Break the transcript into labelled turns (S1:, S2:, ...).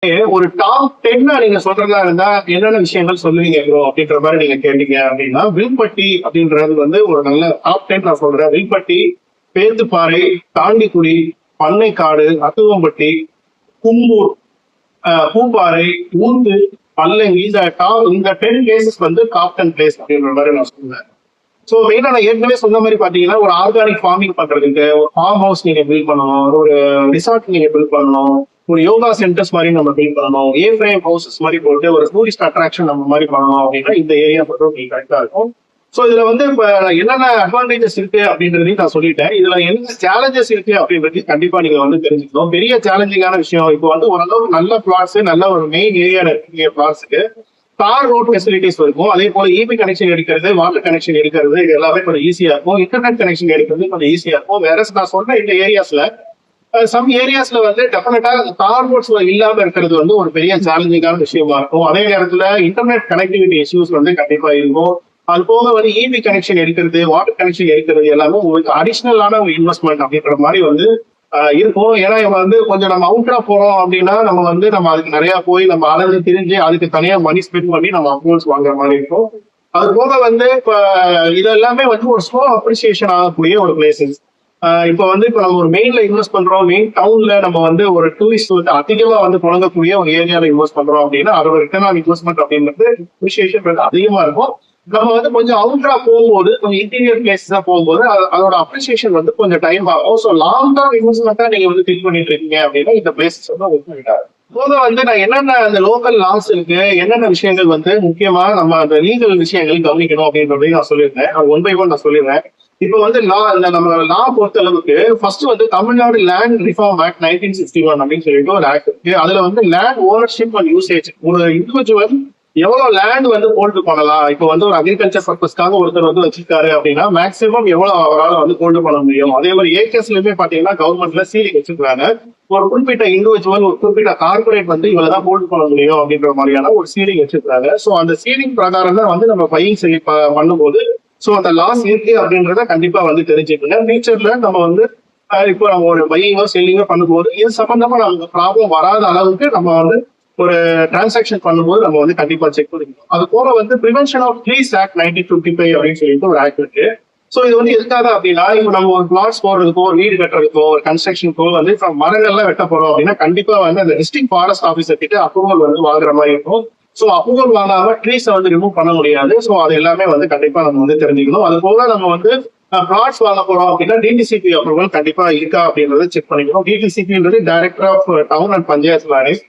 S1: ஒரு டாப் 10 நீங்க சொல்றதா இருந்தா என்னென்ன விஷயங்கள் சொல்லுவீங்க ப்ரோ அப்படின்ற மாதிரி நீங்க கேட்டீங்க அப்படின்னா, வில்பட்டி அப்படின்றது வந்து ஒரு நல்ல டாப் 10 நான் சொல்றேன். வில்பட்டி, பேத்துப்பாறை, தாண்டிக்குடி, பண்ணைக்காடு, அத்துவம்பட்டி, கும்பூர், பூப்பாறை, ஊந்து, பல்லங்கி, இந்த 10 பிளேசஸ் வந்து டாப் 10 பிளேஸ் அப்படின்ற மாதிரி நான் சொல்லுவேன். சோ மெயினா நான் ஏற்கனவே சொன்ன மாதிரி பாத்தீங்கன்னா, ஒரு ஆர்கானிக் ஃபார்மிங் பண்றதுக்கு ஒரு ஃபார்ம் ஹவுஸ் நீங்க பில்ட் பண்ணணும், ஒரு ரிசார்ட் நீங்க பில்ட் பண்ணணும், ஒரு யோகா சென்டர்ஸ் மாதிரி நம்ம பில்ட் பண்ணணும், ஏ ஃப்ரேம் ஹவுசஸ் மாதிரி போட்டு ஒரு டூரிஸ்ட் அட்ராக்ஷன் நம்ம மாதிரி பண்ணணும் அப்படின்னா இந்த ஏரியா மட்டும் நீங்க கரெக்டா இருக்கும். சோ இதுல வந்து இப்ப என்னென்ன அட்வான்டேஜஸ் இருக்கு அப்படின்றதையும் நான் சொல்லிட்டேன். இதுல என்ன சேலஞ்சஸ் இருக்கு அப்படின்றதையும் கண்டிப்பா நீங்க வந்து தெரிஞ்சுக்கணும். பெரிய சேலஞ்சிங்கான விஷயம் இப்போ வந்து ஓரளவுக்கு நல்ல பிளாட்ஸ், நல்ல ஒரு மெயின் ஏரியால இருக்கக்கூடிய பிளாட்ஸுக்கு கார் ரோட் ஃபெசிலிட்டிஸ் இருக்கும். அதே போல இபி கனெக்ஷன் எடுக்கிறது, வாட்டர் கனெக்ஷன் எடுக்கிறது, இது எல்லாமே கொஞ்சம் ஈஸியா இருக்கும். இன்டர்நெட் கனெக்ஷன் எடுக்கிறது கொஞ்சம் ஈஸியா இருக்கும். வேற நான் சொன்ன இந்த ஏரியாஸ்ல சம் ஏரியாஸ்ல வந்து டெஃபினட்டா கார் ரோட்ஸ்ல இல்லாம இருக்கிறது வந்து ஒரு பெரிய சேலஞ்சிங்கான விஷயமா இருக்கும். அதே நேரத்துல இன்டர்நெட் கனெக்டிவிட்டி இஷ்யூஸ் வந்து கண்டிப்பா இருக்கும். அது போக வந்து இபி கனெக்ஷன் எடுக்கிறது, வாட்டர் கனெக்ஷன் எடுக்கிறது எல்லாமே உங்களுக்கு அடிஷனலான ஒரு இன்வெஸ்ட்மெண்ட் அப்படின்ற மாதிரி வந்து இருக்கும். ஏன்னா இவங்க வந்து கொஞ்சம் நம்ம அவுட்டரா போறோம் அப்படின்னா நம்ம அதுக்கு நிறைய போய் நம்ம அலைஞ்சு திரிஞ்சு அதுக்கு தனியா மணி ஸ்பெண்ட் பண்ணி நம்ம அப்ரூவல்ஸ் வாங்குற மாதிரி இருக்கும். அது போக வந்து இப்ப இது எல்லாமே வந்து ஒரு ஸ்லோ அப்ரிசியேஷன் ஆகக்கூடிய ஒரு பிளேசஸ். இப்ப நம்ம ஒரு மெயின்ல இன்வெஸ்ட் பண்றோம், மெயின் டவுன்ல நம்ம வந்து ஒரு டூரிஸ்ட் வந்து அதிகமா வந்து தொடங்கக்கூடிய ஒரு ஏரியால இன்வெஸ்ட் பண்றோம் அப்படின்னா அதோட ரிட்டர்ன் ஆன் இன்வெஸ்ட்மெண்ட் அப்படின்றது அப்ரிசியேஷன் அதிகமா இருக்கும். நம்ம வந்து கொஞ்சம் அவுட்டரா போகும்போது, கொஞ்சம் இன்டீரியர் பிளேஸஸா போகும்போது அதோட அப்ரிசியேஷன் வந்து கொஞ்சம் டைம் ஆகும். ஸோ லாங் டர்ம் இன்வெஸ்ட்மெண்ட்டா நீங்க வந்து திங்க் பண்ணிட்டு இருக்கீங்க அப்படின்னா இந்த பிளேசஸ் வந்து உங்களுக்கு போக வந்து நான் என்னென்ன அந்த லோக்கல் லாஸ் இருக்கு, என்னென்ன விஷயங்கள் வந்து முக்கியமா நம்ம அந்த லீகல் விஷயங்கள் கவனிக்கணும் அப்படின்றதையும் நான் சொல்லியிருந்தேன். ஒன் பை ஒன் நான் சொல்லிடுறேன். இப்ப வந்து நம்ம லா பொறுத்த அளவுக்கு ஃபர்ஸ்ட் வந்து தமிழ்நாடு லேண்ட் ரிஃபார்ம் ஆக்ட் 1961 அப்படின்னு சொல்லிட்டு ஒரு ஆக்ட் இருக்கு. அதுல வந்து லேண்ட் ஓனர்ஷிப் அண்ட் யூசேஜ், ஒரு இண்டிவிஜுவல் எவ்வளவு லேண்ட் வந்து ஹோல்டு பண்ணலாம். இப்ப வந்து ஒரு அக்ரிகல்ச்சர் பர்பஸ்க்காக ஒருத்தர் வந்து வச்சிருக்காரு அப்படின்னா மேக்சிமம் எவ்வளவு அவரால் வந்து ஹோல்டு பண்ண முடியும். அதே மாதிரி ஏகேஸ்லயுமே பாத்தீங்கன்னா கவர்மெண்ட்ல சீலிங் வச்சிருக்காங்க. ஒரு குறிப்பிட்ட இண்டிவிஜுவல், ஒரு குறிப்பிட்ட கார்பரேட் வந்து இவ்வளவுதான் ஹோல்டு பண்ண முடியும் அப்படின்ற மாதிரியான ஒரு சீலிங் வச்சிருக்காங்க. சோ அந்த சீலிங் பிரகாரம் தான் வந்து நம்ம பையிங் செய்ய பண்ணும்போது சோ அந்த லாஸ் இருக்கு அப்படின்றத கண்டிப்பா வந்து தெரிஞ்சுக்கணும். ஃபியூச்சர்ல நம்ம வந்து இப்போ நம்ம ஒரு பையிங்கோ செல்லிங்கோ பண்ணும்போது இது சம்பந்தமா நமக்கு ப்ராப்ளம் வராத அளவுக்கு நம்ம வந்து ஒரு டிரான்சாக்ஷன் பண்ணும்போது நம்ம வந்து கண்டிப்பா செக் பண்ணிக்கணும். அது போல வந்து பிரிவென்ஷன் ஆஃப் ட்ரீஸ் ஆக்ட் 1955 அப்படின்னு சொல்லிட்டு ஒரு ஆக்ட் இருக்கு. சோ இது வந்து எதுக்காக அப்படின்னா, இப்போ நம்ம ஒரு பிளாட்ஸ் போடுறதுக்கோ, ஒரு வீடு கட்டுறதுக்கோ, ஒரு கன்ஸ்ட்ரக்ஷனுக்கோ வந்து இப்போ மரங்கள்லாம் வெட்ட போறோம் அப்படின்னா கண்டிப்பா வந்து அந்த டிஸ்ட்ரிக்ட் ஃபாரஸ்ட் ஆஃபீஸர் கிட்ட அப்ரூவல் வந்து வாங்குற மாதிரி இருக்கும். சோ அப்ரூவல் வாங்காம ட்ரீஸை வந்து ரிமூவ் பண்ண முடியாது. சோ அது எல்லாமே வந்து கண்டிப்பா நம்ம வந்து தெரிஞ்சுக்கணும். அது போக நம்ம வந்து பிளாட்ஸ் வாங்க போறோம் அப்படின்னா டிடிசிபி அப்ரூவல் கண்டிப்பா இருக்கா அப்படின்றத செக் பண்ணிக்கணும். டிடிசிபின்றது director of town and panchayat planning.